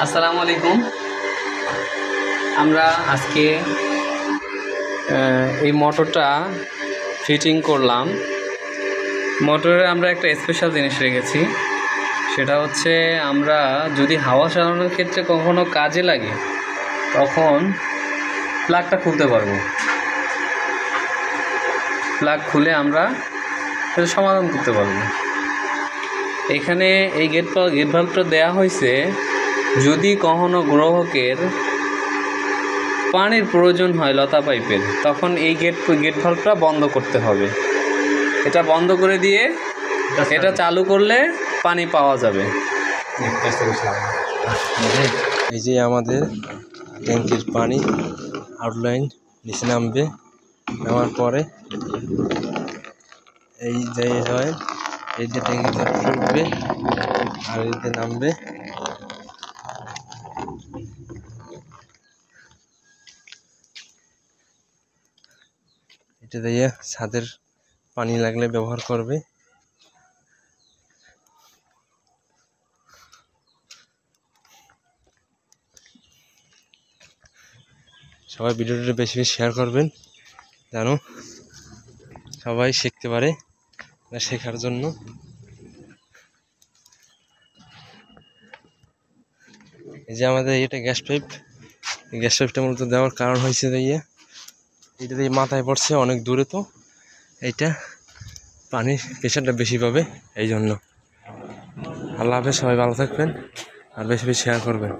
আসসালামু আলাইকুম। আমরা আজকে এই মোটরটা ফিটিং করলাম। মোটরে আমরা একটা স্পেশাল জিনিস রেখেছি, সেটা হচ্ছে আমরা যদি হাওয়া চালানোর ক্ষেত্রে কখনো কাজে লাগে তখন প্লাগটা খুলতে পারবো। প্লাগ খুলে আমরা এটা সমাধান করতে পারবো। এখানে এই গেট ভাল্বটা দেওয়া হয়েছে যদি কখনো গ্রাহকের পানির প্রয়োজন হয় লতা পাইপের, তখন এই গেট ভাল্বটা বন্ধ করতে হবে। এটা বন্ধ করে দিয়ে এটা চালু করলে পানি পাওয়া যাবে। এই যে আমাদের ট্যাঙ্কির পানি আউটলাইন নিচে নামবে, নামার পরে এই যে হয় এই যে ট্যাঙ্কিতে উঠবে আর এইতে নামবে। এটা দিয়ে ছাদের পানি লাগলে ব্যবহার করবে। সবাই ভিডিওটা বেশি বেশি শেয়ার করবেন যেন সবাই শিখতে পারে, শেখার জন্য। এই যে আমাদের এটা গ্যাস পাইপ, এই গ্যাস পাইপটা মূলত দেওয়ার কারণ হয়েছে এইটা দিয়ে মাথায় পড়ছে অনেক দূরে, তো এইটা পানির প্রেশারটা বেশি পাবে, এই জন্য। আল্লাহ হাফেজ, সবাই ভালো থাকবেন আর বেশি বেশি শেয়ার করবেন।